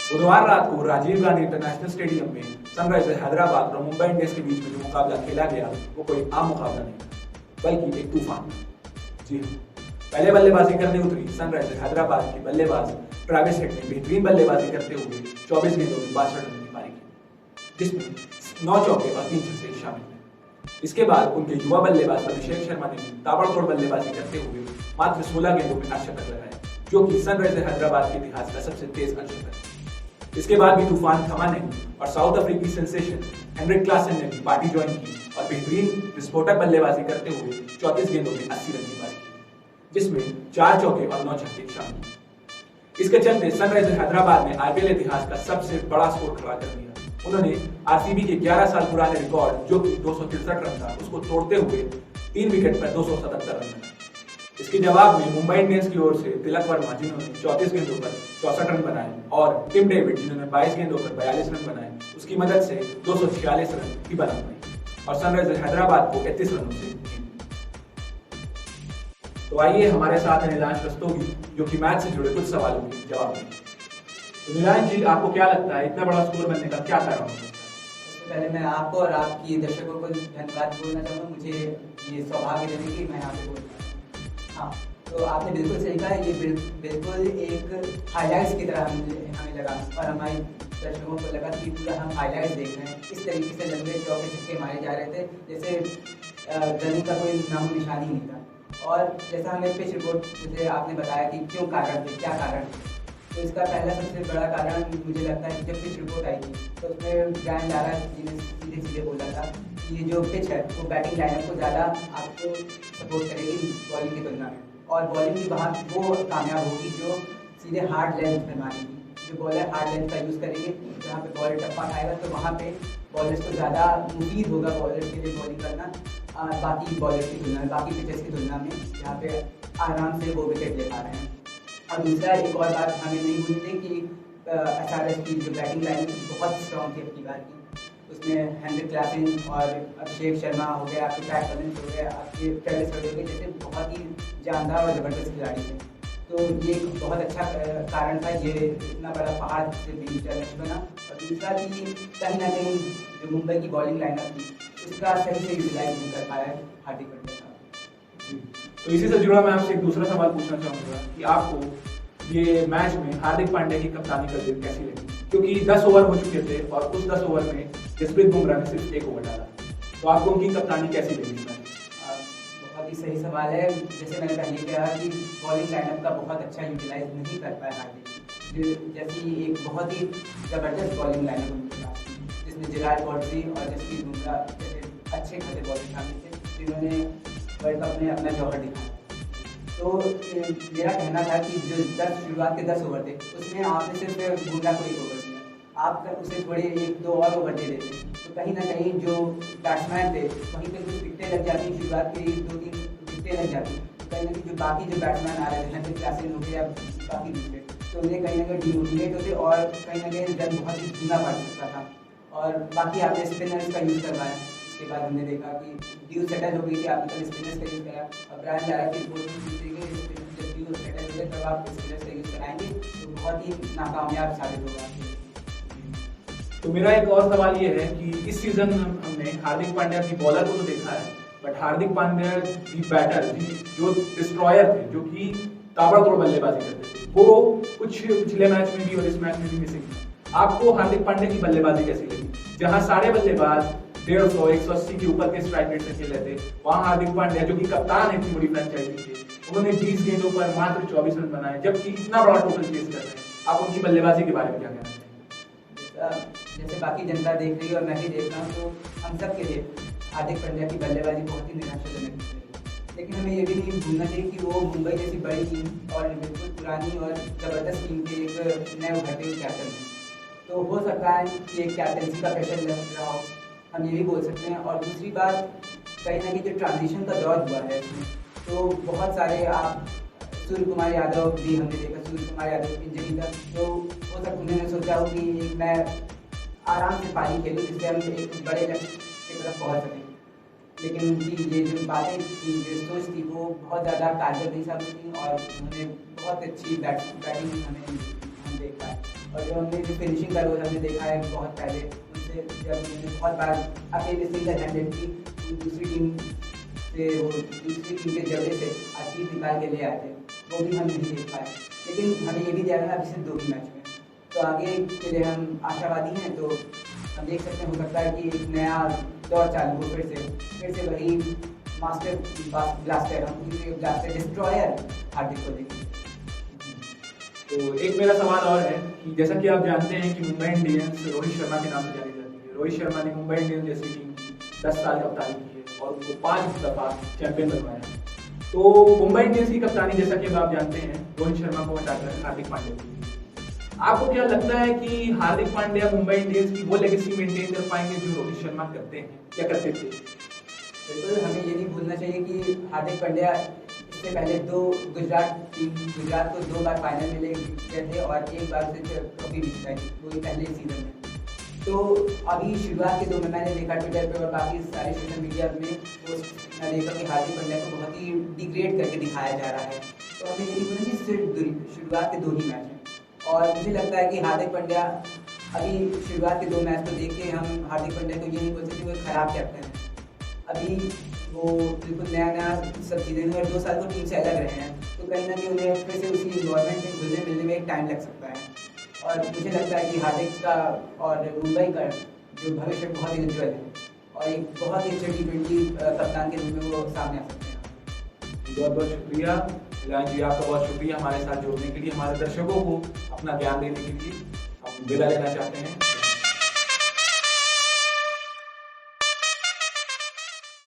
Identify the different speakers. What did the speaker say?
Speaker 1: बुधवार रात को राजीव गांधी इंटरनेशनल स्टेडियम में सनराइजर्स हैदराबाद और मुंबई इंडियंस के बीच में जो मुकाबला खेला गया वो कोई आम मुकाबला नहीं था बल्कि एक तूफान था। जी हाँ, पहले बल्लेबाजी करने उतरी सनराइजर्स हैदराबाद के बल्लेबाज ट्रेविस हेड ने बेहतरीन बल्लेबाजी करते हुए 24 गेंदों में 62 रन की पारी की, जिसमें 9 चौके और 3 छक्के शामिल थे। इसके बाद उनके युवा बल्लेबाज अभिषेक शर्मा ने ताबड़तोड़ बल्लेबाजी करते हुए मात्र 16 गेंदों में 8 शतक लगाए, जो कि सनराइजर्स हैदराबाद के इतिहास का सबसे तेज अंशतक है। इसके बाद भी तूफान थमा नहीं और साउथ अफ्रीकी सेंसेशन हेनरिक क्लासन ने भी पार्टी ज्वाइन की और बेहतरीन विस्फोटक बल्लेबाजी करते हुए 34 गेंदों में 80 रन की पारी की, जिसमें 4 चौके और 9 छक्के शामिल। इसके चलते सनराइजर्स हैदराबाद ने आईपीएल इतिहास का सबसे बड़ा स्कोर खड़ा कर दिया। उन्होंने आरसीबी के 11 साल पुराने रिकॉर्ड जो कि 263 रन था उसको तोड़ते हुए 3 विकेट पर 277 रन बनाए। इसके जवाब में मुंबई इंडियंस की ओर से तिलक वर्मा जिन्होंने 34 गेंदों पर 64 रन बनाए और टिम डेविड जिन्होंने 22 गेंदों पर 42 रन बनाए, उसकी मदद से 246 रन की बनाई और सनराइजर्स हैदराबाद को 31 रनों से जीत। तो आइए हमारे साथ हैं नीलांश रस्तोगी जो कि मैच से जुड़े कुछ सवालों के जवाब देंगे। तो नीलांश जी, आपको क्या लगता है इतना बड़ा स्कोर बनने का क्या कारण हो सकता है?
Speaker 2: सबसे पहले मैं आपको और आपकी दर्शकों को धन्यवाद बोलना चाहूँगा, मुझे ये सौभाग्य देने की मैं यहाँ पे बोल रहा हूँ। हाँ, तो आपने बिल्कुल सही कहा, ये बिल्कुल एक हाईलाइट्स की तरह हमें लगा और हमारे दर्शकों को लगा कि पूरा हम हाईलाइट्स देख रहे हैं। इस तरीके से लंबे चौके छक्के मारे जा रहे थे जैसे रनिंग का कोई नामो निशान ही नहीं था। और जैसा हमें पिच रिपोर्ट जैसे आपने बताया कि क्यों कारण थे, क्या कारण थे, तो इसका पहला सबसे बड़ा कारण मुझे लगता है कि जब पिच रिपोर्ट आई थी तो उसमें ब्रायन लारा जी ने सीधे सीधे बोला था कि ये जो पिच है वो बैटिंग लाइनअप को ज़्यादा आपको सपोर्ट करेगी बॉलिंग की तुलना में, और बॉलिंग भी वहाँ वो कामयाब होगी जो सीधे हार्ड लेंथ में मारेगी। जो बॉलर हार्ड लेंथ का यूज़ करेंगे, जहाँ पे बॉलर टप्पा खाएगा तो वहाँ पे बॉलर्स को ज़्यादा मुफीद होगा बॉलर्स के लिए बॉलिंग करना बाकी बॉलर्स की तुलना में, बाकी पिचर्स की तुलना में, जहाँ पे आराम से वो विकेट ले पा रहे हैं। और दूसरा एक और बात हमें नहीं भूलनी कि एसआरएच की जो बैटिंग लाइन बहुत स्ट्रॉन्ग थी अपनी बार की, उसमें हेनरिक क्लासन और अभिषेक शर्मा हो गया, आपके पैट कमिंस हो गया, आपके ट्रेविस हेड हो गए, जैसे बहुत ही जानदार और ज़बरदस्त खिलाड़ी थे। तो ये एक बहुत अच्छा कारण था ये इतना बड़ा पहाड़ से बीच मैच बना। और दूसरा कि कहीं ना कहीं जो मुंबई की बॉलिंग लाइनअप थी उसका सही से यूटिलाइज नहीं कर पाया हार्दिक पांड्या साहब।
Speaker 1: तो इसी से जुड़ा मैं आपसे एक दूसरा सवाल पूछना चाहूंगा कि आपको ये मैच में हार्दिक पांड्या की कप्तानी करते कैसी लगी, क्योंकि 10 ओवर हो चुके थे और उस 10 ओवर में जसप्रीत बुमराह ने सिर्फ 1 ओवर डाला, तो आपको उनकी कप्तानी कैसी लगी इस मैच?
Speaker 2: बहुत ही सही सवाल है। जैसे मैंने पहले कहा कि बॉलिंग लाइनअप का बहुत अच्छा यूटिलाइज नहीं कर पाया हार्दिक, जैसी एक बहुत ही ज़बरदस्त बॉलिंग लाइनअप उनके पास थी, जिसमें जिराड वॉटसी और जसप्रीत बुमराह जैसे अच्छे खासे बॉलर शामिल थे जिन्होंने वर्ल्ड कप में अपना जौहर दिखाया। तो मेरा कहना था कि जो शुरुआत के 10 ओवर थे उसमें आपने सिर्फ बुमराह को 1 ओवर दिया, आप उसे थोड़े 1-2 और ओवर दे देते तो कहीं ना कहीं जो बैट्समैन थे वहीं पे कुछ विकटें लग जाती, शुरुआत के 2-3 विकटें लग जाती, तो कहीं ना कहीं जो बाकी जो बैट्समैन आ रहे थे हेनरिक क्लासन हो गया या बाकी दूसरे, तो उन्हें कहीं ना कहीं डिमोटिवेट होते और कहीं ना कहीं रन बहुत ही धीमा पड़ सकता था। और बाकी आपने स्पिनर्स का यूज़ करवाया, उसके बाद हमने देखा कि ड्यू सेटल हो गई थी, आपने कभी स्पिनर्स का यूज़ करा और ब्रायन लारा की रिपोर्ट में पूछी गई जब ड्यू सेटल हो गए तब आप स्पिनर्स का यूज़ कराएंगे तो बहुत ही नाकामयाब साबित होगा।
Speaker 1: तो मेरा एक और सवाल ये है कि इस सीजन हमने हार्दिक पांड्या की बॉलर को तो देखा है, बट हार्दिक पांड्या की बैटर जो डिस्ट्रॉयर थे, जो कि ताबड़तोड़ बल्लेबाजी करते थे, वो कुछ पिछले मैच में भी और इस मैच में भी मिसिंग है। आपको हार्दिक पांड्या की बल्लेबाजी कैसी लगी? जहां सारे बल्लेबाज 150 180 के ऊपर के स्ट्राइक रेट से खेल रहे थे, वहां हार्दिक पांड्या जो कि कप्तान है इतनी बड़ी फ्रेंचाइजी के, उन्होंने 20 गेंदों पर मात्र 24 रन बनाए, जबकि इतना बड़ा टोटल चेस कर रहे हैं। आप उनकी बल्लेबाजी के बारे में क्या कहना चाहिए?
Speaker 2: जैसे बाकी जनता देख रही है और मैं भी देख रहा हूँ, तो हम सब के लिए हार्दिक पांड्या की बल्लेबाजी बहुत ही निराशाजनक है। लेकिन हमें ये भी नहीं भूलना चाहिए कि वो मुंबई जैसी बड़ी टीम और बिल्कुल पुरानी और ज़बरदस्त टीम के एक नए उभरते हुए कैप्टन हैं, तो हो सकता है कि एक कैप्टनसी का प्रेशर लग रहा हो, हम ये भी बोल सकते हैं। और दूसरी बात, कहीं ना कहीं जो ट्रांजिशन का दौर हुआ है इसमें, तो बहुत सारे आप सूर्य कुमार यादव भी हमने देखा, सूर्य कुमार यादव की इंजरी तक, तो हो सकता उन्होंने सोचा हो कि मैं आराम से पारी खेलूँ जिससे हम एक बड़े लक्ष्य की तरफ पहुँच सकें, लेकिन उनकी ये जो बातें थी, जो सोच थी, वो बहुत ज़्यादा कारगर नहीं साबित हुई और उन्होंने बहुत अच्छी बैटिंग हमें हम देख पाए। और जो हमने जो फिनिशिंग का रोल हमने देखा है बहुत पहले, उनसे जब उन्होंने बहुत बार अकेले सिंगल हैंडेड की दूसरी टीम से वो दूसरी टीम के जगह से अचीव निकाल के ले आए थे, वो भी हम नहीं देख पाए। लेकिन हमें ये भी दिया है अभी सिर्फ 2 ही मैच में, तो आगे के लिए हम आशावादी हैं। तो हम देख सकते हैं, हो सकता है कि एक नया दौर चालू हो फिर से वही मास्टर ब्लास्टर, हम ब्लास्टर डिस्ट्रॉयर हार्दिक कोहली।
Speaker 1: तो एक मेरा सवाल और है कि जैसा कि आप जानते हैं कि मुंबई इंडियंस रोहित शर्मा के नाम से जानी जाती है। रोहित शर्मा ने मुंबई इंडियंस जैसी टीम की 10 साल कप्तानी की है और उनको 5 दफा चैंपियन बनवाया है। तो मुंबई इंडियंस की कप्तानी जैसा कि अब आप जानते हैं रोहित शर्मा को हटाकर हार्दिक पांड्या की। आपको क्या लगता है कि हार्दिक पांड्या मुंबई इंडियंस की वो लेगेसी मेंटेन कर पाएंगे जो रोहित शर्मा करते हैं या करते थे?
Speaker 2: बिल्कुल, हमें ये नहीं भूलना चाहिए कि हार्दिक पांड्या इससे पहले गुजरात को 2 बार फाइनल में ले गए थे और 1 बार से ट्रॉफी भी जिताई, वो पहले सीजन में। तो अभी शुरुआत के 2 में मैंने देखा ट्विटर पे और बाकी सारे सोशल मीडिया में पोस्ट मैं देखा कि हार्दिक पांड्या को बहुत ही डिग्रेड करके दिखाया जा रहा है। तो हमें ये नहीं भूलना कि सिर्फ शुरुआत के 2 ही मैच हैं और मुझे लगता है कि हार्दिक पांड्या अभी शुरुआत के 2 मैच को देख के हम हार्दिक पांड्या को ये नहीं बोल सकते वो खराब कैप्टन है। अभी वो बिल्कुल नया सब चीज़ें और 2 साल को टीम से अलग रहे हैं, तो कहीं ना कहीं उन्हें फिर से उसी इन्वायरमेंट में घुलने मिलने में एक टाइम लग सकता है। और मुझे लगता है कि हार्दिक का और मुंबई का जो भविष्य बहुत ही उज्ज्वल है और एक बहुत ही अच्छे T20 कप्तान के रूप में वो सामने आ सकते हैं।
Speaker 1: बहुत बहुत शुक्रिया इलान जी, आपका बहुत शुक्रिया हमारे साथ जुड़ने के लिए, हमारे दर्शकों को अपना ज्ञान देने के लिए। हम विदा लेना चाहते हैं।